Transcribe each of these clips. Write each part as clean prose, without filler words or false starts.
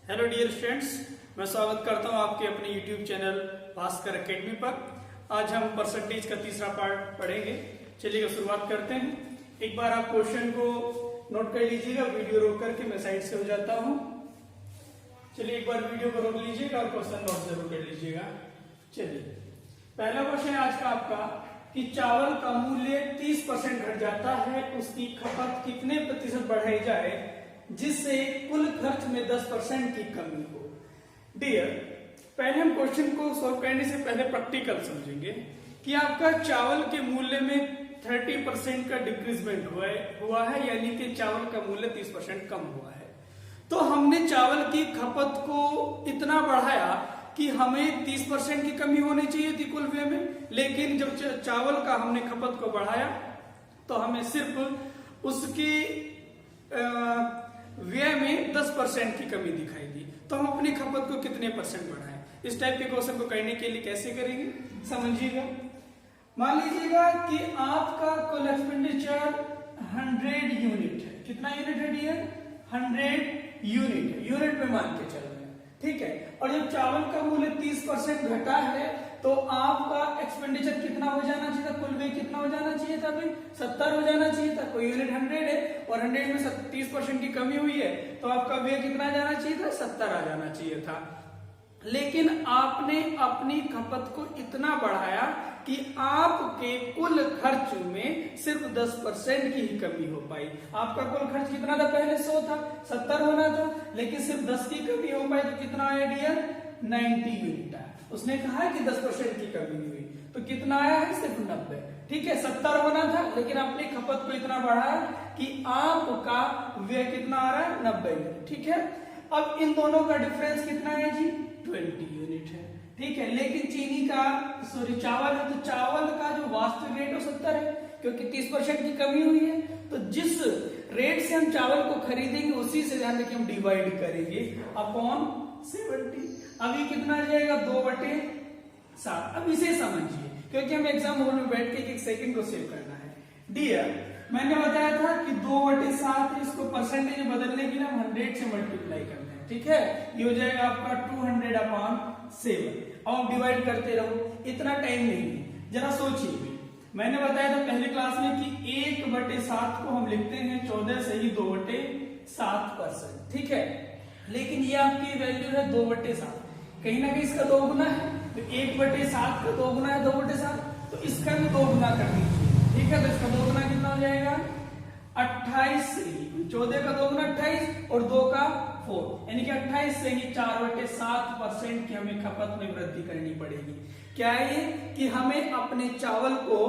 Hello dear students, मैं स्वागत करता हूं आपके अपने यूट्यूब चैनल भास्कर एकेडमी पर। आज हम परसेंटेज का तीसरा पार्ट पढ़ेंगे। चलिए शुरुआत करते हैं। एक बार आप क्वेश्चन को नोट कर लीजिएगा, वीडियो रोक करके मैं साइड से हो जाता हूं। चलिए एक बार वीडियो को रोक लीजिएगा और क्वेश्चन नोट जरूर कर लीजिएगा। चलिए पहला क्वेश्चन आज का आपका कि चावल का मूल्य 30% घट जाता है, उसकी खपत कितने प्रतिशत बढ़ाई जाए जिससे कुल खर्च में 10% की कमी हो। डियर, पहले हम क्वेश्चन को सॉल्व करने से पहले प्रैक्टिकल समझेंगे कि आपका चावल के मूल्य में 30% का डिक्रीजमेंट हुआ है, यानी कि चावल का मूल्य 30% कम हुआ है। तो हमने चावल की खपत को इतना बढ़ाया कि हमें 30% की कमी होनी चाहिए थी कुल व्यय में, लेकिन जब चावल का हमने खपत को बढ़ाया तो हमें सिर्फ उसकी व्यय में 10% की कमी दिखाई दी। तो हम अपनी खपत को कितने परसेंट बढ़ाएं? इस टाइप के क्वेश्चन को करने के लिए कैसे करेंगे समझिएगा। मान लीजिएगा कि आपका कुल एक्सपेंडिचर 100 यूनिट है। कितना यूनिट है डियर? 100 यूनिट है। यूनिट में मान के चल रहे हैं, ठीक है। और जब चावल का मूल्य 30% घटा है तो आपका एक्सपेंडिचर कितना हो जाना चाहिए था? कुल व्यय कितना हो जाना चाहिए था? भाई 70 हो जाना चाहिए था। कोई यूनिट 100 है और 100 में 30% की कमी हुई है तो आपका व्यय कितना जाना चाहिए था? 70 आ जाना चाहिए था। लेकिन आपने अपनी खपत को इतना बढ़ाया कि आपके कुल खर्च में सिर्फ 10% की ही कमी हो पाई। आपका कुल खर्च कितना था? पहले 100 था, 70 होना था, लेकिन सिर्फ 10 की कमी हो पाई। तो कितना आया डियर? 90 यूनिट आया। उसने कहा कि 10% की कमी हुई तो कितना आया है? सिर्फ 90। ठीक है, 70 होना था, लेकिन अपनी खपत को इतना बढ़ाया कि आपका व्यय कितना आ रहा है? 90 यूनिट। ठीक है, अब इन दोनों का डिफरेंस कितना है जी? 20 यूनिट है। ठीक है, लेकिन चीनी का चावल है तो चावल का जो वास्तविक रेट हो 70 है, क्योंकि 30% की कमी हुई है। तो जिस रेट से हम चावल को खरीदेंगे उसी से ध्यान रखिए हम डिवाइड करेंगे अपॉन 70। अभी कितना आ जाएगा? 2/7। अब इसे समझिए, क्योंकि हम एग्जाम हॉल में बैठ के एक सेकंड को सेव करना है। डियर, मैंने बताया था कि 2/7 इसको परसेंटेज में बदलने के लिए हम 100 से मल्टीप्लाई करते हैं। ठीक है, ये हो जाएगा आपका 200/7। अब डिवाइड करते रहो, इतना टाइम नहीं है। जरा सोचिए, मैंने बताया था पहली क्लास में कि 1/7 को हम लिखते हैं 14 से ही 2/7%। ठीक है, लेकिन ये आपकी वैल्यू है 2/7, कहीं ना कहीं इसका 2 गुना है। तो 1/7 का 2 गुना है 2/7, तो इसका भी 2 गुना कर दीजिए। ठीक है, तो इसका 2 गुना कितना हो जाएगा? 28 से ही 14 का 2 गुना 28 और 2 का 4, यानी कि 28 से ही 4/7% की हमें खपत में वृद्धि करनी पड़ेगी। क्या है ये? कि हमें अपने चावल को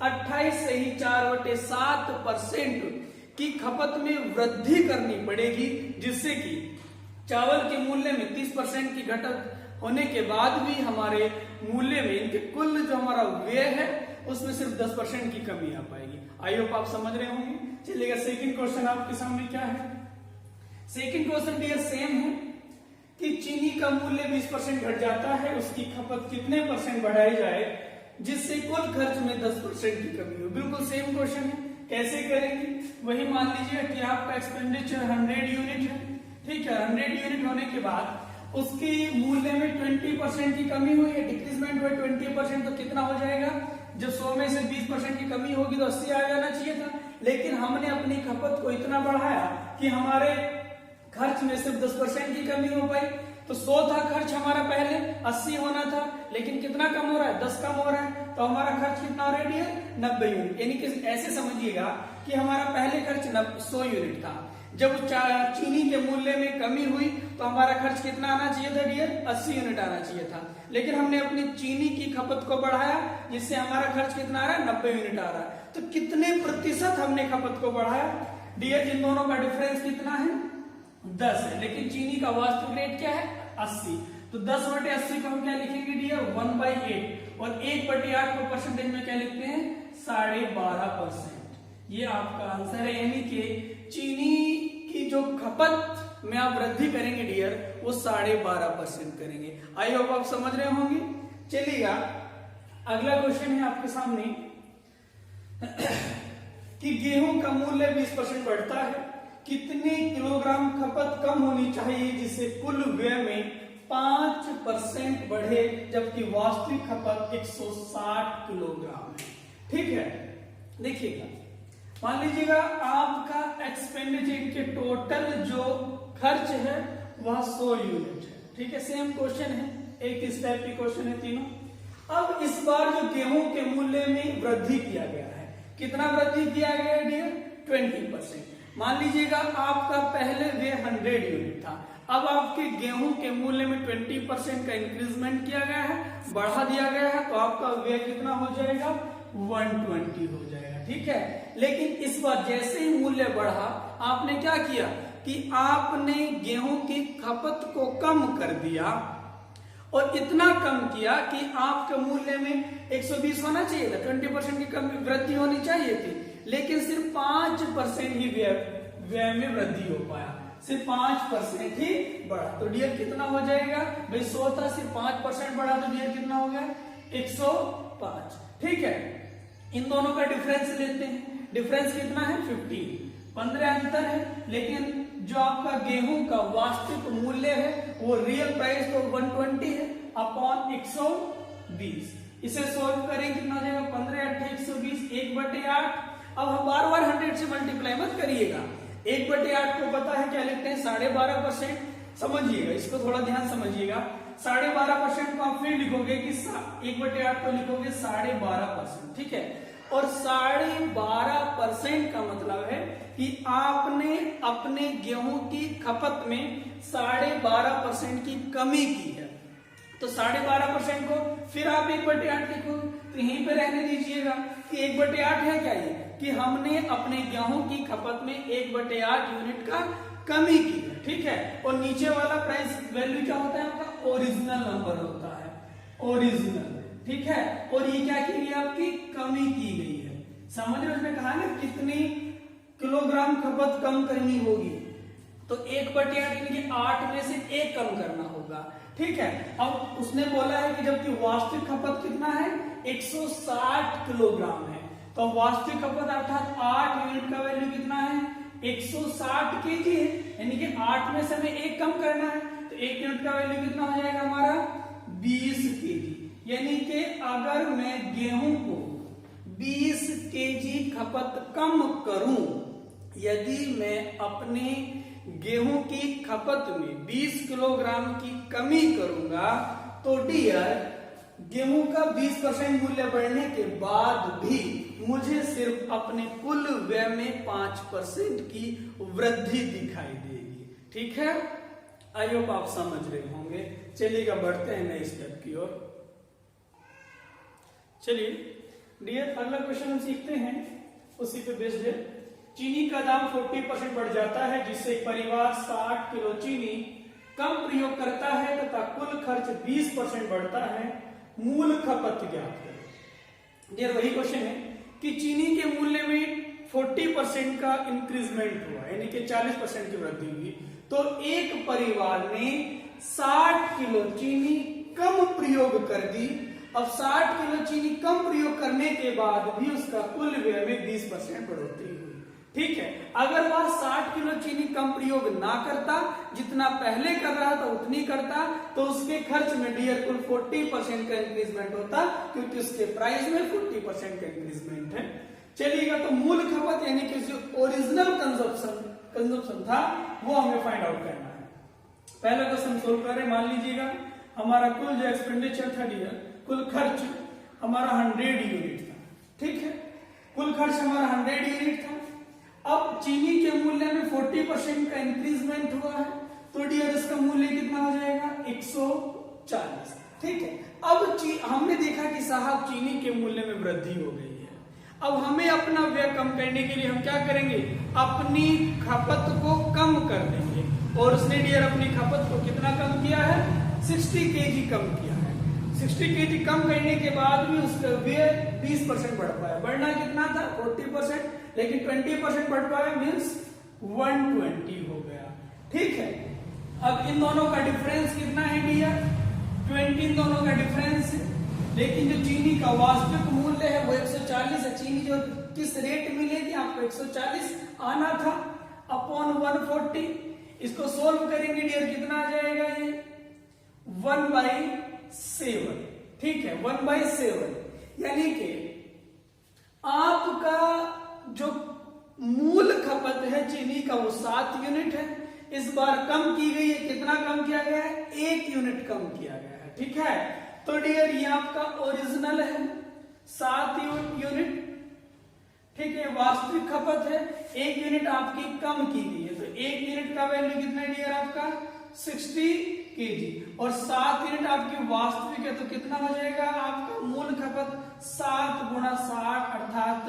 28 से ही 4/7% की खपत में वृद्धि करनी पड़ेगी, जिससे कि चावल के मूल्य में 30% की घटत होने के बाद भी हमारे मूल्य में, इनके कुल जो हमारा व्यय है उसमें सिर्फ 10% की कमी आ पाएगी। आई होप आप समझ रहे होंगे। चलिएगा सेकंड क्वेश्चन आपके सामने क्या है। सेकंड क्वेश्चन डियर सेम है कि चीनी का मूल्य 20% घट जाता है, उसकी खपत कितने परसेंट बढ़ाई जाए जिससे कुल खर्च में 10% की कमी हो। बिल्कुल सेम क्वेश्चन है, कैसे करेंगे? वही मान लीजिए कि आपका एक्सपेंडिचर 100 यूनिट है। ठीक है, 100 यूनिट होने के बाद उसकी मूल्य में 20% की कमी हुई है, डिक्रीजमेंट हुआ 20%। तो कितना हो जाएगा? जब 100 में से 20% की कमी होगी तो 80 आ जाना चाहिए था, लेकिन हमने अपनी खपत को इतना बढ़ाया कि हमारे खर्च में सिर्फ 10% की कमी हो पाई। तो 100 था खर्च हमारा, पहले 80 होना था, लेकिन कितना कम हो रहा है? 10 कम हो रहा है। तो हमारा खर्च कितना हो रहा है? 90 यूनिट। यानी कि ऐसे समझिएगा कि हमारा पहले खर्च 100 यूनिट था, जब चीनी के मूल्य में कमी हुई तो हमारा खर्च कितना आना चाहिए था डियर? 80 यूनिट आना चाहिए था, लेकिन हमने अपनी चीनी की खपत को बढ़ाया जिससे हमारा खर्च कितना आ रहा है? 90 यूनिट आ रहा है। तो कितने प्रतिशत हमने खपत को बढ़ाया डियर? इन दोनों का डिफरेंस कितना है? 10 है, लेकिन चीनी का वास्तविक रेट क्या है? 80। तो 10/80 को हम क्या लिखेंगे डियर? 1/8। और 1/8 को परसेंटेज में क्या लिखते हैं? 12.5%। ये आपका आंसर है, यानी कि चीनी की जो खपत में आप वृद्धि करेंगे डियर वो 12.5% करेंगे। आई होप आप समझ रहे होंगे। चलिएगा अगला क्वेश्चन है आपके सामने कि गेहूं का मूल्य 20% बढ़ता है, कितने किलोग्राम खपत कम होनी चाहिए जिससे कुल व्यय में 5% बढ़े, जबकि वास्तविक खपत 160 किलोग्राम है। ठीक है, देखिएगा, मान लीजिएगा आपका एक्सपेंडिचर के टोटल जो खर्च है वह 100 यूनिट है। ठीक है, सेम क्वेश्चन है, एक इस टाइप की क्वेश्चन है तीनों। अब इस बार जो गेहूं के मूल्य में वृद्धि किया गया है, कितना वृद्धि किया गया है डियर? 20%। मान लीजिएगा आपका पहले व्यय 100 यूनिट था, अब आपके गेहूं के मूल्य में 20% का इंक्रीजमेंट किया गया है, बढ़ा दिया गया है, तो आपका व्यय कितना हो जाएगा? 120 हो जाएगा। ठीक है, लेकिन इस बार जैसे ही मूल्य बढ़ा, आपने क्या किया कि आपने गेहूं की खपत को कम कर दिया, और इतना कम किया कि आपके मूल्य में 120 होना चाहिए था, 20% की कम वृद्धि होनी चाहिए थी, लेकिन सिर्फ 5% ही व्यय में वृद्धि हो पाया, सिर्फ 5% ही बढ़ा। तो डियर कितना हो जाएगा भाई? 100 था, सिर्फ 5% बढ़ा, तो डियर कितना हो गया? 105। ठीक है, इन दोनों का डिफरेंस लेते हैं, डिफरेंस कितना है? 15 अंतर है, लेकिन जो आपका गेहूं का वास्तविक मूल्य है वो रियल प्राइस तो 120 है अपॉन 120। इसे सोल्व करें, कितना हो जाएगा? 15 8 120, 1/8। अब हम बार बार 100 से मल्टीप्लाई मत करिएगा, 1/8 को पता है क्या लिखते हैं? 12.5%। समझिएगा, इसको थोड़ा ध्यान समझिएगा। 12.5% को आप फिर लिखोगे कि 1/8 को लिखोगे 12.5%। ठीक है, और 12.5% का मतलब है कि आपने अपने गेहूं की खपत में 12.5% की कमी की है। तो 12.5% को फिर आप 1/8 लिखोगे, तो यहीं पे रहने दीजिएगा कि 1/8 है क्या ये? कि हमने अपने गेहूं की खपत में 1/8 यूनिट का कमी की है। ठीक है, और नीचे वाला प्राइस वैल्यू क्या होता है आपका? ओरिजिनल नंबर होता है, ओरिजिनल। ठीक है, और ये क्या की गई? आपकी कमी की गई है। समझ रहे? उसने कहा ना कितनी किलोग्राम खपत कम करनी होगी, तो 1/8 यानी कि 8 में से 1 कम करना होगा। ठीक है, अब उसने बोला है कि जबकि वास्तविक खपत कितना है? 160 किलोग्राम है, तो वास्तविक खपत अर्थात 8 यूनिट का वैल्यू कितना है? 160 केजी है, यानी कि 8 में से हमें 1 कम करना है, तो 1 यूनिट का वैल्यू कितना हो जाएगा हमारा? 20 केजी। यानी कि अगर मैं गेहूं को 20 केजी खपत कम करूं, यदि मैं अपने गेहूं की खपत में 20 किलोग्राम की कमी करूंगा, तो डियर गेहूं का 20% मूल्य बढ़ने के बाद भी मुझे सिर्फ अपने कुल व्यय में 5% की वृद्धि दिखाई देगी। ठीक है, आई होप आप समझ रहे होंगे। चलिएगा बढ़ते हैं नए स्टेप की ओर। चलिए डियर, अगला क्वेश्चन हम सीखते हैं, उसी पे बेस्ड है। चीनी का दाम 40% बढ़ जाता है, जिससे एक परिवार 60 किलो चीनी कम प्रयोग करता है तथा कुल खर्च 20% बढ़ता है। मूल खपत ज्ञात करें। डियर वही क्वेश्चन है कि चीनी के मूल्य में 40% का इंक्रीजमेंट हुआ, यानी कि 40% की वृद्धि हुई, तो एक परिवार ने 60 किलो चीनी कम प्रयोग कर दी। अब 60 किलो चीनी कम प्रयोग करने के बाद भी उसका कुल व्यय में 20% बढ़ोतरी हुई। ठीक है, अगर वह 60 किलो चीनी कम प्रयोग ना करता, जितना पहले कर रहा था उतनी करता, तो उसके खर्च में डियर कुल 40% का इंक्रीजमेंट होता, क्योंकि उसके प्राइस में 40% का इंक्रीजमेंट है। चलिएगा, तो मूल खपत यानी कि जो ओरिजिनल कंजप्शन था वो हमें फाइंड आउट करना है। पहला क्वेश्चन सोल्व करें। मान लीजिएगा हमारा कुल जो एक्सपेंडिचर था डियर, कुल खर्च हमारा 100 यूनिट था। ठीक है, कुल खर्च हमारा 100 यूनिट था। अब चीनी के मूल्य में 40% का इंक्रीजमेंट हुआ है, तो डियर इसका मूल्य कितना हो जाएगा? 140। ठीक है, अब हमने देखा कि साहब चीनी के मूल्य में वृद्धि हो गई है। अब हमें अपना व्यय कम करने के लिए हम क्या करेंगे? अपनी खपत को कम कर देंगे, और उसने डियर अपनी खपत को कितना कम किया है? 60 केजी कम किया है। 60 केजी कम करने के बाद भी उसका व्यय 20% बढ़ पाया। बढ़ना कितना था? 40%, लेकिन 20% बढ़ पाया, मीन्स 120 हो गया। ठीक है, अब इन दोनों का डिफरेंस कितना है डियर? 20 इन दोनों का डिफरेंस है, लेकिन जो चीनी का वास्तविक मूल्य है वो 140 है। चीनी जो किस रेट मिलेगी आपको? 140 आना था। अपॉन 140, इसको सोल्व करेंगे डियर कितना आ जाएगा ये 1/7, ठीक है 1/7, यानी कि आपका जो मूल खपत है चीनी का वो 7 यूनिट है, इस बार कम की गई है, कितना कम किया गया है 1 यूनिट कम किया गया है, ठीक है। तो डियर ये आपका ओरिजिनल है 7 यूनिट, ठीक है, वास्तविक खपत है 1 यूनिट आपकी कम की गई है, तो 1 यूनिट का वैल्यू कितना है डियर आपका 60 केजी, और 7 यूनिट आपकी वास्तविक है, तो कितना हो जाएगा आपका मूल खपत 7 गुणा 60 अर्थात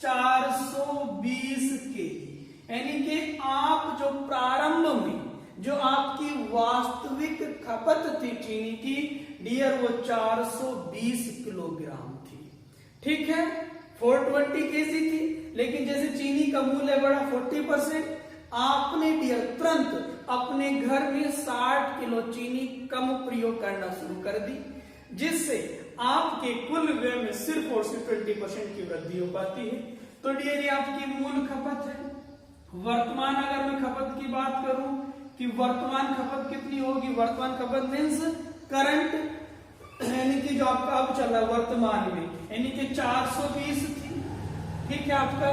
420 केजी, यानी कि आप जो प्रारंभ में जो आपकी वास्तविक खपत थी चीनी की डियर वो 420 किलोग्राम थी, ठीक है 420 केजी थी, लेकिन जैसे चीनी का मूल्य बढ़ा 40%, आपने डियर तुरंत अपने घर में 60 किलो चीनी कम प्रयोग करना शुरू कर दी, जिससे आपके कुल व्यय में सिर्फ और सिर्फ 20% की वृद्धि हो पाती है। तो डियर ये आपकी मूल खपत है। वर्तमान अगर मैं खपत की बात करूं कि वर्तमान खपत कितनी होगी, वर्तमान खपत मीन्स करंट, यानी कि जो आपका अब चल रहा है वर्तमान में, यानी कि 420 थी, ठीक है आपका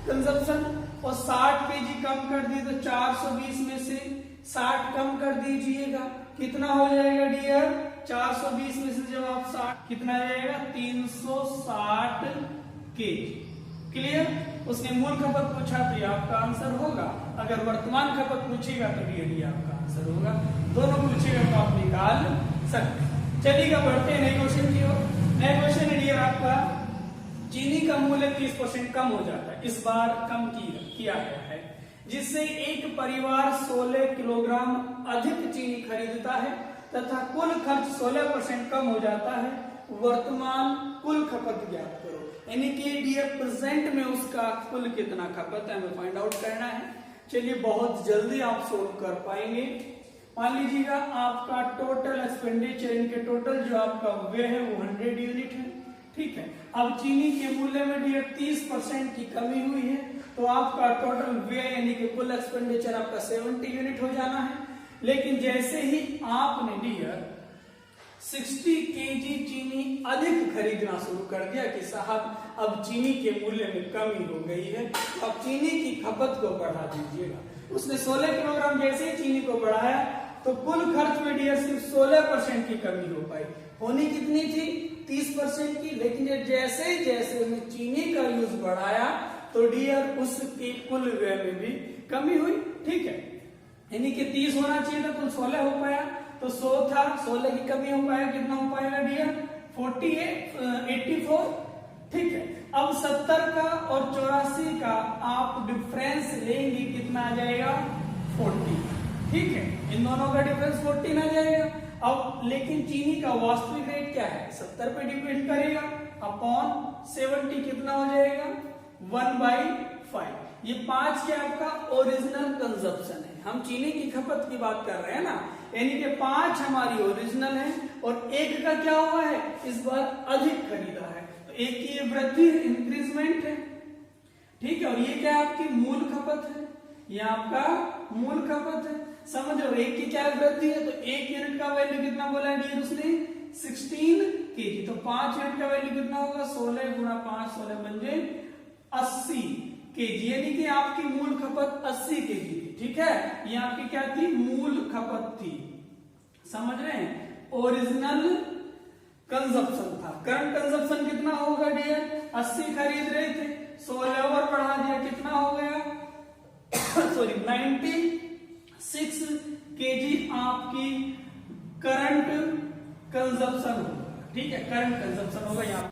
कंजप्शन, और 60 केजी कम कर दी, तो 420 में से 60 कम कर दीजिएगा, कितना हो जाएगा डियर 420 में से जब आप 60 कितना आ जाएगा 360 केजी, क्लियर। उसने मूल खपत पूछा तो ये आपका आंसर होगा, अगर वर्तमान खपत पूछेगा तो ये आपका आंसर होगा, दोनों पूछेगा तो आप निकाल सकते। चलिएगा बढ़ते हैं नए क्वेश्चन की ओर। नया क्वेश्चन है डियर आपका चीनी का मूल्य 30% कम हो जाता है, इस बार कम किया गया है, जिससे एक परिवार 16 किलोग्राम अधिक चीनी खरीदता है तथा कुल खर्च 16% कम हो जाता है, वर्तमान कुल खपत ज्ञात करो, यानी कि डियर प्रेजेंट में उसका कुल कितना खपत है हमें फाइंड आउट करना है। चलिए बहुत जल्दी आप सोल्व कर पाएंगे। मान लीजिएगा आपका टोटल एक्सपेंडिचर, इनके टोटल जो आपका व्यय है वो 100 यूनिट है, ठीक है। अब चीनी के मूल्य में डियर 30% की कमी हुई है, तो आपका टोटल व्यय यानी कि कुल एक्सपेंडिचर आपका 70 यूनिट हो जाना है। लेकिन जैसे ही आपने डियर 60 केजी चीनी अधिक खरीदना शुरू कर दिया कि साहब अब चीनी के मूल्य में कमी हो गई है, तो अब चीनी की खपत को बढ़ा दीजिएगा। उसने 16 किलोग्राम जैसे ही चीनी को बढ़ाया तो कुल खर्च में डियर सिर्फ 16% की कमी हो पाई, होनी कितनी थी 30% की, लेकिन जैसे जैसे उसने चीनी का यूज बढ़ाया तो डियर उसके कुल व्यय में भी कमी हुई, ठीक है। यानी कि 30 होना चाहिए था, कुल 16 हो पाया, तो 100 था, 16 की कमी हो पाया, कितना हो पाएगा डियर 84, ठीक है। अब 70 का और 84 का आप डिफरेंस लेंगे, कितना आ जाएगा 40, ठीक है, इन दोनों का डिफरेंस 14 आ जाएगा। अब लेकिन चीनी का वास्तविक रेट क्या है 70 पे डिपेंड करेगा, अपॉन 70 कितना हो जाएगा 1/5, ये 5 क्या आपका ओरिजिनल कंजप्शन है, हम चीनी की खपत की बात कर रहे हैं ना, यानी कि 5 हमारी ओरिजिनल है और 1 का क्या हुआ है इस बार अधिक खरीदा है, तो 1 की वृद्धि इंक्रीजमेंट है, ठीक है। और ये क्या आपकी मूल खपत है, ये आपका मूल खपत है, समझ लो 1 की क्या वृद्धि है, तो 1 यूनिट का वैल्यू कितना बोला है डियर उसने 16 केजी, तो 5 यूनिट का वैल्यू कितना होगा 16 गुणा 5, 16 बन 80 केजी, यानी कि आपकी मूल खपत 80 केजी थी, ठीक है। ये आपकी क्या थी मूल खपत थी, समझ रहे हैं, ओरिजिनल कंजप्शन था। करंट कंजप्शन कितना होगा डियर 80 खरीद रहे थे, 16 और बढ़ा दिया, कितना हो गया सॉरी 96 केजी आपकी करंट कंजप्शन होगा, ठीक है, करंट कंजप्शन होगा यहाँ।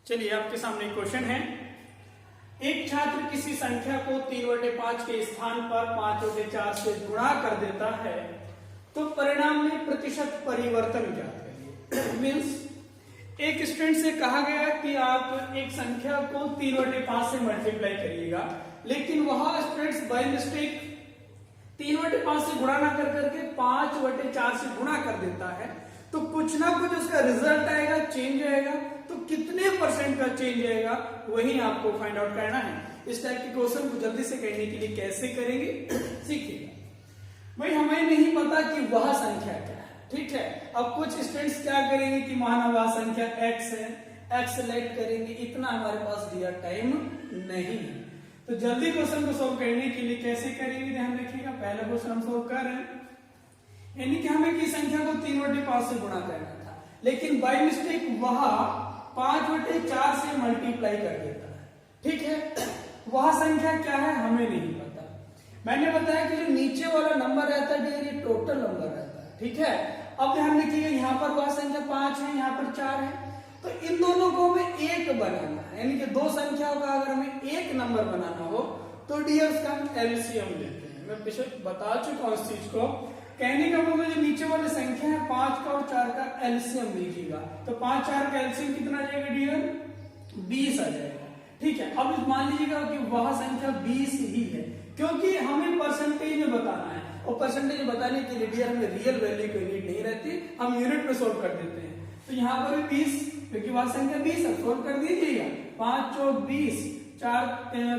चलिए आपके सामने क्वेश्चन है, एक छात्र किसी संख्या को 3/5 के स्थान पर 5/4 से गुणा कर देता है तो परिणाम में प्रतिशत परिवर्तन ज्ञात करिए। मीन्स एक स्टूडेंट से कहा गया कि आप एक संख्या को 3/5 से मल्टीप्लाई करिएगा, लेकिन वह स्टूडेंट्स बाय मिस्टेक 3/5 से गुणा ना कर करके 5/4 से गुणा कर देता है, तो कुछ ना कुछ उसका रिजल्ट आएगा, चेंज आएगा, तो कितने % का चेंज आएगा वही आपको फाइंड आउट करना है। इस टाइप के क्वेश्चन को जल्दी से करने के लिए कैसे करेंगे सीखिएगा। भाई हमें नहीं पता कि वह संख्या क्या है, ठीक है। अब कुछ स्टूडेंट्स क्या करेंगे कि माना वह संख्या x है, x सेलेक्ट करेंगे, इतना हमारे पास दिया टाइम नहीं है। तो जल्दी क्वेश्चन को सॉल्व करने के लिए कैसे करेंगे ध्यान रखिएगा। पहला क्वेश्चन हम सॉल्व कर रहे हैं, यानी कि हमें की संख्या को 3/5 से गुणा करना था, लेकिन बाय मिस्टेक वह 5/4 से मल्टीप्लाई कर देता है, ठीक है। वह संख्या क्या है हमें नहीं पता। मैंने बताया कि जो नीचे वाला नंबर रहता है ये टोटल नंबर रहता है, ठीक है। अब ध्यान रखिएगा यहाँ पर वह संख्या 5 है, यहाँ पर 4 है, तो इन दोनों को हमें एक बनाना है, यानी कि दो संख्याओं का अगर हमें एक नंबर बनाना हो तो डियर्स का हम एलसीएम लेते हैं। मैं पीछे बता चुका हूं इस चीज को। कहने का मतलब जो नीचे वाली संख्या है 5 का और 4 का एलसीएम लीजिएगा, तो 5 4 का एलसीएम कितना आ जाएगा डियर 20 आ जाएगा, ठीक है। अब मान लीजिएगा कि वह संख्या 20 ही है, क्योंकि हमें परसेंटेज में बताना है, और परसेंटेज बताने के लिए डियर हमें रियल वैल्यू की नीड नहीं रहती, हम यूनिट में सोल्व कर देते हैं। तो यहाँ पर भी 20, क्योंकि वह संख्या 20 है, सोल्व कर दीजिएगा। 5 चौक 20, 4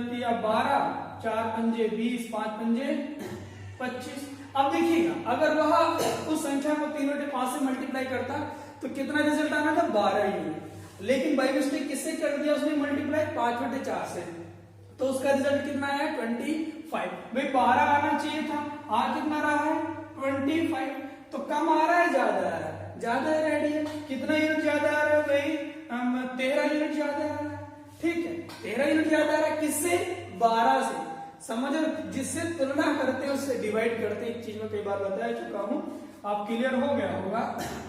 तिया 12, 4 पंजे 20, 5 पंजे 25। अब देखिएगा अगर वह उस संख्या को 3/5 से मल्टीप्लाई करता तो कितना रिजल्ट आना था 12 यूनिट, लेकिन बाई मिस्टेक किससे कर दिया उसने मल्टीप्लाई 5/4 से, तो उसका रिजल्ट कितना आया 25। भाई 12 आना चाहिए था, आ कितना रहा है 25, तो कम आ रहा है ज्यादा आ रहा है, ज्यादा रेडी है। कितना यूनिट ज्यादा आ रहा है भाई 13 यूनिट ज्यादा आ रहा है, ठीक है। 13 यूनिट ज्यादा आ रहा है किससे 12 से, समझ, जिससे तुलना करते हैं उससे डिवाइड करते हैं। एक चीज में कई बार बता चुका हूं, आप क्लियर हो गया होगा।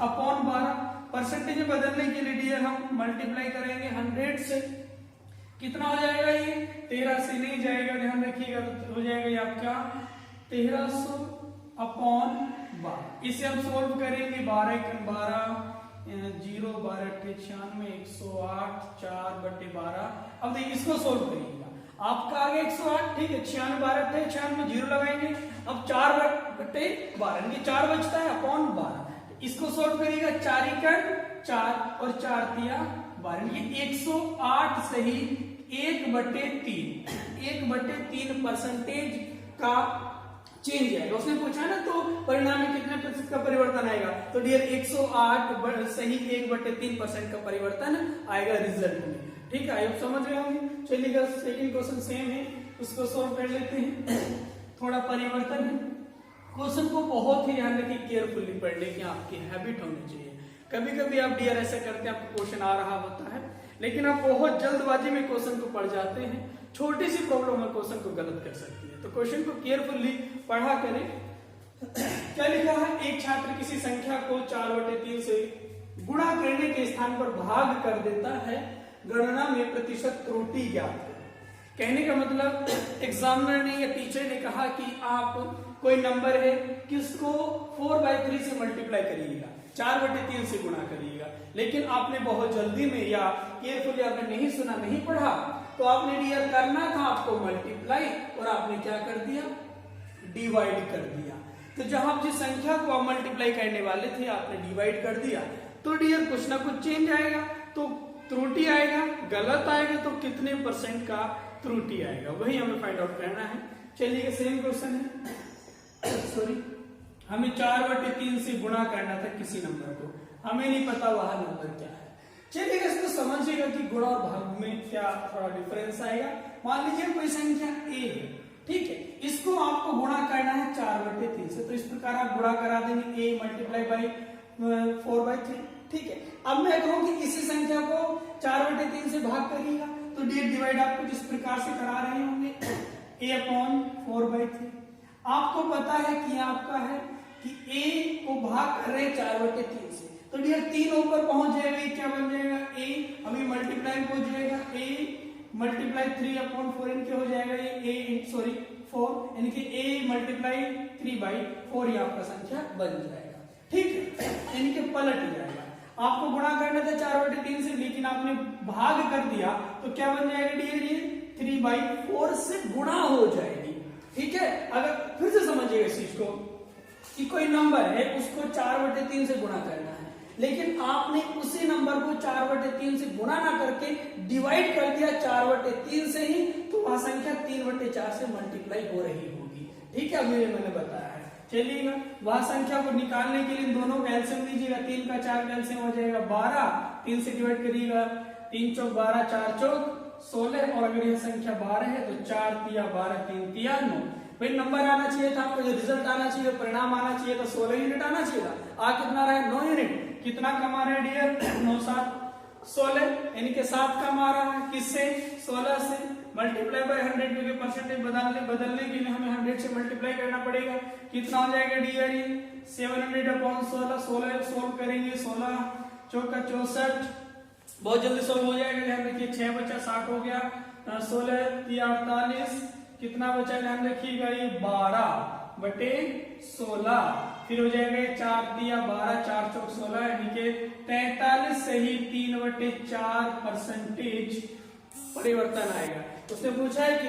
अपॉन 12 परसेंटेज में बदलने के लिए डियर हम मल्टीप्लाई करेंगे 100 से, कितना हो जाएगा ये 13 से नहीं जाएगा, ध्यान रखिएगा, तो हो जाएगा ये आपका 1300 अपॉन 12। इसे हम सोल्व करेंगे 12 0 12 96 108 4/12। अब देखिए इसको सोल्व करिएगा, आपका आ गया 108, ठीक है। 96 12 96 में 0 लगाएंगे, अब 4/12 यानी 4 बचता है अपॉन 12। इसको सोल्व करिएगा 4 × 4 और 4 तिया 12, ये 108 सही 1/3 1/3 परसेंटेज का चेंज आएगा। उसने पूछा ना तो परिणाम में कितने प्रतिशत का परिवर्तन आएगा, तो डियर 108 सही 1/3% का परिवर्तन आएगा रिजल्ट में, ठीक है। आप समझ रहे होंगे। चलिएगा सेकंड क्वेश्चन सेम है, उसको सोल्व कर लेते हैं। थोड़ा परिवर्तन है, क्वेश्चन को बहुत ही ध्यान रखिए, केयरफुली पढ़ने की आपकी हैबिट होनी चाहिए। कभी कभी आप डियर ऐसा करते हैं, आपको क्वेश्चन आ रहा होता है लेकिन आप बहुत जल्दबाजी में क्वेश्चन को पढ़ जाते हैं, छोटी सी प्रॉब्लम में क्वेश्चन को गलत कर सकती है, तो क्वेश्चन को केयरफुली पढ़ा करें। क्या लिखा है, एक छात्र किसी संख्या को 4/3 से गुणा करने के स्थान पर भाग कर देता है, गणना में प्रतिशत त्रुटि ज्ञात करें। कहने का मतलब एग्जामिनर ने या टीचर ने कहा कि आप कोई नंबर है कि उसको 4/3 से मल्टीप्लाई करिएगा, 4/3 से गुणा करिएगा, लेकिन आपने बहुत जल्दी में या केयरफुली आपने नहीं सुना, नहीं पढ़ा, तो आपने डियर करना था आपको मल्टीप्लाई, और आपने क्या कर दिया डिवाइड कर दिया। तो जहां जिस संख्या को आप मल्टीप्लाई करने वाले थे आपने डिवाइड कर दिया, तो डियर कुछ ना कुछ चेंज आएगा, तो त्रुटि आएगा, गलत आएगा तो कितने परसेंट का त्रुटि आएगा, वही हमें फाइंड आउट करना है। चलिए सेम क्वेश्चन है, सॉरी, हमें 4/3 से गुणा करना था किसी नंबर को, हमें नहीं पता वह नंबर क्या है। चलिए इसको समझिएगा कि गुणा और भाग में क्या थोड़ा डिफरेंस आएगा। मान लीजिए कोई संख्या a है, ठीक है, इसको आपको गुणा करना है 4/3 से, तो इस प्रकार आप गुणा करा देंगे a मल्टीप्लाई बाई 4/3, ठीक है। अब मैं कहूं कि किसी संख्या को 4/3 से भाग करिएगा, तो डी डिवाइड आपको जिस प्रकार से करा रहे होंगे a/4/3। आपको पता है कि आपका है कि a को भाग कर रहे हैं 4/3 से, तो डियर 3 ऊपर पहुंच जाएगा, क्या बन जाएगा a, अभी मल्टीप्लाई हो जाएगा a मल्टीप्लाई 3/4 इनके हो जाएगा ये a सॉरी 4, यानी कि a मल्टीप्लाई 3/4 ये आपका संख्या बन जाएगा, ठीक है, यानी कि पलट जाएगा। आपको गुणा करना था 4/3 से, लेकिन आपने भाग कर दिया, तो क्या बन जाएगा डियर ये 3/4 से गुणा हो जाएगी, ठीक है। अगर फिर से समझिएगा इस चीज को कि कोई नंबर है उसको 4/3 से गुणा करना है, लेकिन आपने उसी नंबर को 4/3 से गुणा ना करके डिवाइड कर दिया 4/3 से ही, तो वह संख्या 3/4 से मल्टीप्लाई हो रही होगी। ठीक है, अभी मैंने बताया है। चलिएगा, वह संख्या को निकालने के लिए इन दोनों का एलसीएम लीजिएगा। 3 का 4 का एलसीएम हो जाएगा 12, 3 से डिवाइड करिएगा, 3 चौक 12, 4 चौक 16, और अगर यह संख्या 12 है तो 4 तिया 12, 3 तिया 9। भाई नंबर आना चाहिए था आपको, जो रिजल्ट आना चाहिए, परिणाम आना चाहिए था, 16 यूनिट आना चाहिए था। कितना रहा है? 9 यूनिट। कितना कम आ रहा है डियर? 9 7 16, यानी कि 7 कम आ रहा है। किससे? 16 से। मल्टीप्लाई बाय 100, क्योंकि परसेंटेज बदलने के लिए हमें 100 से मल्टीप्लाई करना पड़ेगा। कितना हो जाएगा डियर? ये 700/16, 16 सोल्व करेंगे, 16 चौका 64, बहुत जल्दी सोल्व हो जाएगा। ध्यान रखिए, 6 बचा 60 हो गया, 16 तिया 48, कितना बचा ध्यान रखिएगा? ये 12/16, फिर हो जाएगा 4 तिया 12, 4 चौक 16, यानी कि 43 से ही 3/4 परसेंटेज परिवर्तन आएगा। उसने पूछा है कि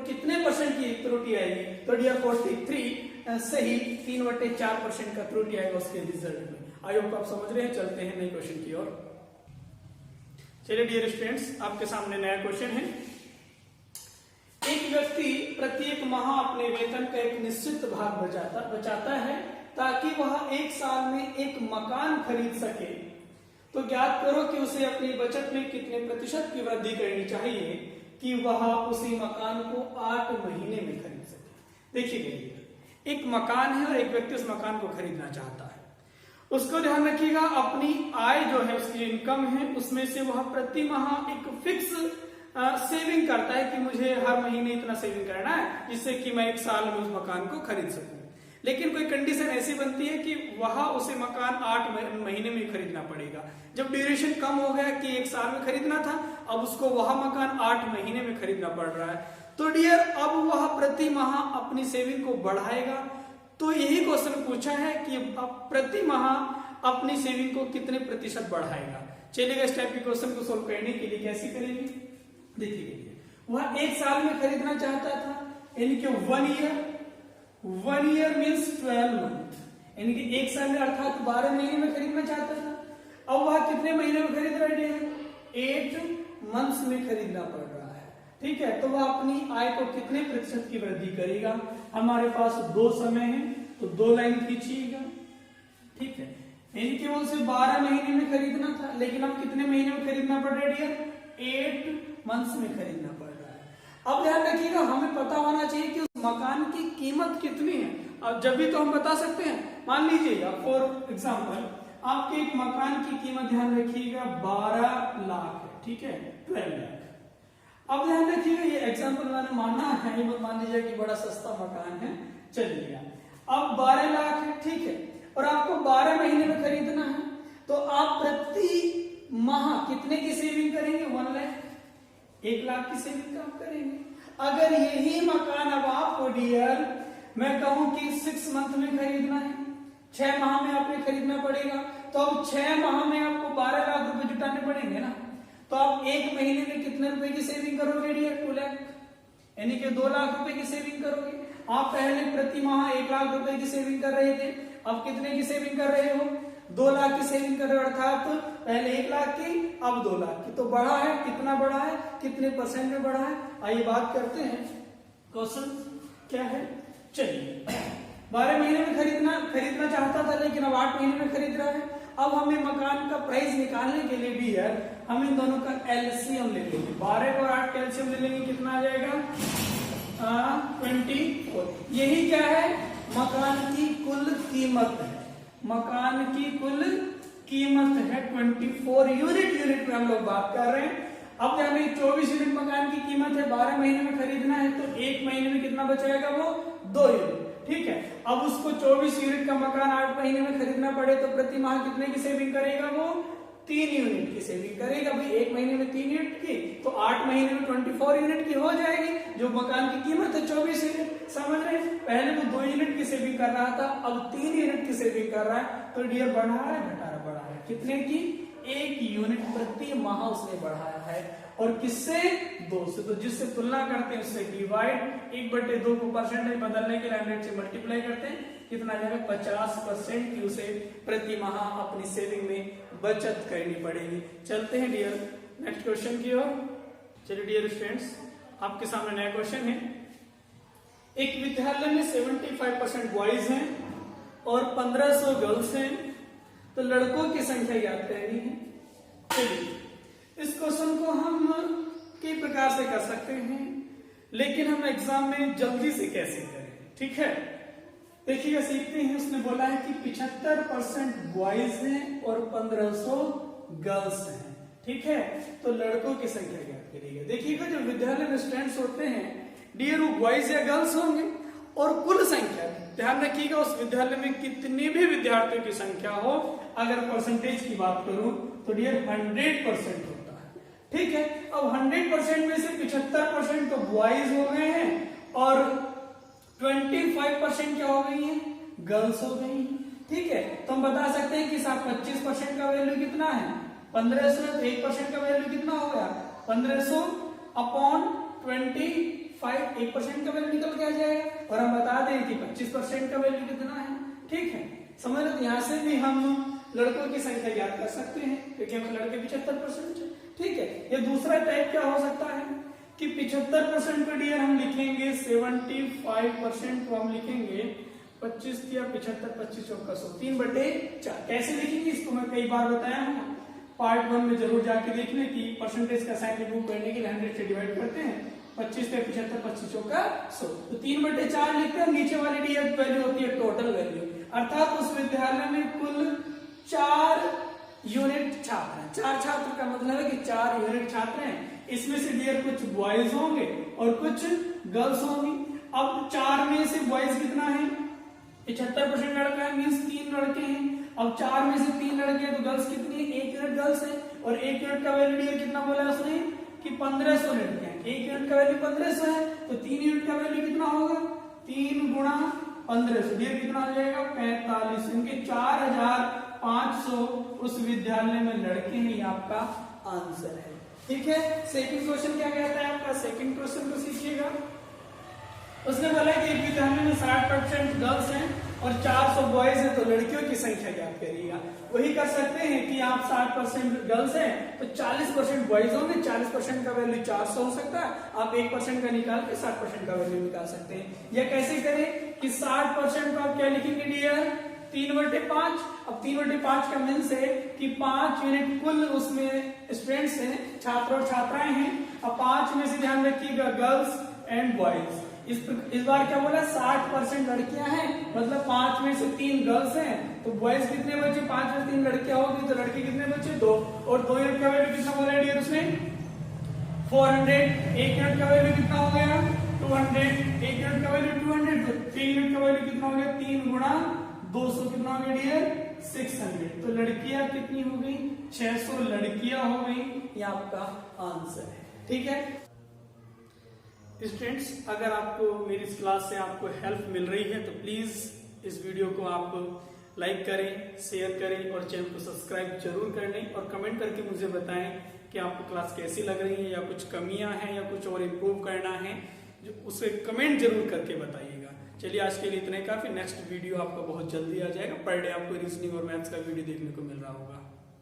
कितने परसेंट की त्रुटि आएगी, तो डियर 43 से ही 3/4% का त्रुटि आएगा उसके रिजल्ट में। आई होप आप समझ रहे हैं। चलते हैं नए क्वेश्चन की ओर। चलिए डियर स्टूडेंट्स, आपके सामने नया क्वेश्चन है। एक व्यक्ति प्रत्येक माह अपने वेतन का एक निश्चित भाग बचाता है ताकि वह एक साल में एक मकान खरीद सके। तो ज्ञात करो कि उसे अपनी बचत में कितने प्रतिशत की वृद्धि करनी चाहिए कि वह उसी मकान को 8 महीने में खरीद सके। देखिए, एक मकान है और एक व्यक्ति उस मकान को खरीदना चाहता है। उसको ध्यान रखिएगा, अपनी आय जो है, उसकी इनकम है, उसमें से वह प्रति माह एक फिक्स सेविंग करता है कि मुझे हर महीने इतना सेविंग करना है जिससे कि मैं एक साल में उस मकान को खरीद सकूं। लेकिन कोई कंडीशन ऐसी बनती है कि वह उसे मकान 8 महीने में खरीदना पड़ेगा। जब ड्यूरेशन कम हो गया कि एक साल में खरीदना था, अब उसको वह मकान 8 महीने में खरीदना पड़ रहा है। तो डियर, अब वह प्रति माह अपनी सेविंग को बढ़ाएगा। तो यही क्वेश्चन पूछा है कि प्रति माह अपनी सेविंग को कितने प्रतिशत बढ़ाएगा। चलिएगा, इस टाइप के क्वेश्चन को सोल्व करने के लिए कैसे करेंगे देखिए। वह एक साल में खरीदना चाहता था, यानी कि 1 ईयर मीन्स 12 मंथ, यानी कि एक साल में अर्थात 12 महीने में खरीदना चाहता था। अब वह कितने महीने में खरीद रहे हैं? 8 मंथ्स में खरीदना पड़ रहा है। ठीक है, तो वह अपनी आय को कितने प्रतिशत की वृद्धि करेगा? हमारे पास 2 समय है, तो 2 लाइन खींचिएगा। ठीक है, यानी कि वो उसे 12 महीने में खरीदना था, लेकिन अब कितने महीने में खरीदना पड़ रहा है? 8 मंथ्स में खरीदना पड़ रहा है। अब ध्यान रखिएगा, हमें पता होना चाहिए कि उस मकान की कीमत कितनी है। अब जब भी तो हम बता सकते हैं। मान लीजिएगा फॉर एग्जांपल, आपके एक मकान की कीमत ध्यान रखिएगा 12 लाख है। ठीक है, 12 लाख। अब ध्यान रखिएगा, ये एग्जांपल मैंने माना है, ये मान लीजिए कि बड़ा सस्ता मकान है। चलिएगा, अब 12 लाख है। ठीक है, और आपको 12 महीने में खरीदना है, तो आप प्रति माह कितने की सेविंग करेंगे? 1 लाख, 1 लाख की सेविंग काम करेंगे। अगर यही मकान अब आपको डियर मैं कहूं कि 6 मंथ में खरीदना है, 6 माह में आपने खरीदना पड़ेगा, तो अब 6 माह में आपको 12 लाख रुपए जुटाने पड़ेंगे ना। तो आप 1 महीने में कितने रुपए की सेविंग करोगे डियर? 2 लाख, यानी कि 2 लाख रुपए की सेविंग करोगे। आप पहले प्रति माह 1 लाख रुपए की सेविंग कर रहे थे, अब कितने की सेविंग कर रहे हो? 2 लाख की सेविंग कर रहे हो, अर्थात पहले 1 लाख की, अब 2 लाख की। तो बढ़ा है, कितना बढ़ा है, कितने परसेंट में बढ़ा है? आइए बात करते हैं, क्वेश्चन क्या है। चलिए, 12 महीने में खरीदना चाहता था, लेकिन अब 8 महीने में खरीद रहा है। अब हमें मकान का प्राइस निकालने के लिए भी है, हम इन दोनों का एलसीएम ले लेंगे। 12 और 8 का एलसीएम ले लेंगे, कितना आ जाएगा? 24। यही क्या है? मकान की कुल कीमत है। मकान की कुल कीमत है 24 यूनिट में हम लोग बात कर रहे हैं। अब हमें 24 यूनिट मकान की कीमत है, 12 महीने में खरीदना है, तो 1 महीने में कितना बचाएगा? वो 2 यूनिट। ठीक है, अब उसको 24 यूनिट का मकान 8 महीने में खरीदना पड़े तो प्रति माह कितने की सेविंग करेगा? वो 3 यूनिट की सेविंग करेगा। भाई 1 महीने में 3 यूनिट की, तो 8 महीने में 24 यूनिट की हो जाएगी, जो मकान की कीमत है 24 यूनिट। समझ रहे हैं? पहले वो 2 यूनिट की सेविंग कर रहा था, अब 3 यूनिट की सेविंग कर रहा है। तो डियर बढ़ा है, घटा रहा, बढ़ा है। कितने की? 1 यूनिट प्रति माह उसने बढ़ाया है। और किससे? 2 से। तो जिससे तुलना करते हैं उससे डिवाइड, 1/2 को परसेंटेज बदलने के लिए 100 से मल्टीप्लाई करते हैं, कितना आ जाएगा 50% की उसे प्रति माह अपनी सेविंग में बचत करनी पड़ेगी। चलते हैं डियर नेक्स्ट क्वेश्चन की ओर। चलिए डियर स्टूडेंट्स, आपके सामने नया क्वेश्चन है। एक विद्यालय में 75% बॉयज हैं और 1500 गर्ल्स हैं, तो लड़कों की संख्या ज्ञात करनी है। चलिए इस क्वेश्चन को हम कई प्रकार से कर सकते हैं, लेकिन हम एग्जाम में जल्दी से कैसे करें, ठीक है। देखिएगा, सीखते हैं। उसने बोला है कि 75% बॉयज हैं और 1500 गर्ल्स हैं, ठीक है। तो लड़कों की संख्या ज्ञात करिएगा। देखिएगा, जो विद्यालय में स्टूडेंट्स होते हैं डियर, वो बॉयज या गर्ल्स होंगे, और कुल संख्या ध्यान रखिएगा उस विद्यालय में कितने भी विद्यार्थियों की संख्या हो, अगर परसेंटेज की बात करूं तो डियर 100% होता है, ठीक है। अब 100% में से 75% तो बॉयज हो गए हैं और 25% क्या हो गई है, गर्ल्स हो गई हैं, ठीक है। तो हम बता सकते हैं कि साहब 25% का वैल्यू कितना है 1500, तो 1% का वैल्यू कितना हो गया 1500 अपॉन 25, 1% का वैल्यू निकल के आ जाएगा। और हम बता दें कि 25% का वैल्यू कितना है, ठीक है। समझ लो, यहां से भी हम लड़कों की संख्या ज्ञात कर सकते हैं, क्योंकि हम लड़के 75% है, ठीक है। ये दूसरा टाइप क्या हो सकता है कि 75% पर डियर हम लिखेंगे 75% को हम लिखेंगे 25 या 75, 25 चौका 100, 3/4। कैसे लिखेंगे इसको मैं कई बार बताया हूँ, पार्ट 1 में जरूर जाके देखने की परसेंटेज का साइन रिमूव करने के लिए 100 से डिवाइड करते हैं, 25 पे 75, 25 चौका 100, तो 3/4 लिखते हैं। नीचे वाली डियर वैल्यू होती है टोटल वैल्यू, अर्थात उस विद्यालय में कुल 4 यूनिट छात्र हैं। 4 छात्र का मतलब है कि 4 यूनिट छात्र हैं। इसमें से डियर कुछ बॉयज होंगे और कुछ गर्ल्स होंगी। अब 4 में से बॉयज कितना है 75% लड़का है, मीन्स 3 लड़के हैं। अब 4 में से 3 लड़के हैं तो गर्ल्स कितनी है, 1 यूनिट गर्ल्स है, और 1 यूनिट का वैल्यू डियर कितना बोला उसने कि 1500 लड़के हैं। 1 यूनिट का वैल्यू 1500 है, तो 3 यूनिट का वैल्यू कितना होगा 3 गुणा 1500, डियर कितना हो जाएगा 45। इनके 4500 उस विद्यालय में लड़के हैं, ये आपका आंसर है, ठीक है। सेकंड क्वेश्चन क्या कहता है आपका, सेकंड क्वेश्चन को सीखिएगा। उसने बोला कि एक विद्यालय में 60% गर्ल्स हैं और 400 बॉयज हैं, तो लड़कियों की संख्या ज्ञात करिएगा। वही कर सकते हैं कि आप 60% गर्ल्स हैं तो 40% बॉयज होंगे, 40% का वैल्यू 400 हो सकता है, आप 1% का निकाल के 60% का वैल्यू निकाल सकते हैं। या कैसे करें कि 60% को आप क्या लिखेंगे डियर 3/5। अब 3/5 का मीन्स है कि 5 यूनिट कुल उसमें स्टूडेंट्स हैं, छात्र और छात्राएं हैं। अब 5 में से ध्यान रखिएगा गर्ल्स एंड बॉयज। इस बार क्या बोला 60% लड़कियां हैं, मतलब 5 में से 3 गर्ल्स हैं, तो बॉयज कितने बचे 5 में से 3 लड़कियां होगी, तो लड़के कितने बचे 2, और 2 यूनिट का वैल्यू कितना बोला डियर उसने 400। 1 यूनिट का वैल्यू कितना हो गया 200, 1 यूनिट का वैल्यू 200, तो 3 यूनिट का वैल्यू कितना हो गया 3 गुणा 200 कितना हो गया डियर 600। तो लड़कियां कितनी हो गई 600 लड़कियां हो गई, ये आपका आंसर है, ठीक है। स्टूडेंट्स, अगर आपको मेरी इस क्लास से आपको हेल्प मिल रही है तो प्लीज इस वीडियो को आप लाइक करें, शेयर करें और चैनल को सब्सक्राइब जरूर कर लें, और कमेंट करके मुझे बताएं कि आपको क्लास कैसी लग रही है, या कुछ कमियां हैं या कुछ और इम्प्रूव करना है, जो उसे कमेंट जरूर करके बताइएगा। चलिए आज के लिए इतना ही काफी। नेक्स्ट वीडियो आपका बहुत जल्दी आ जाएगा। पर डे आपको रीजनिंग और मैथ्स का वीडियो देखने को मिल रहा होगा।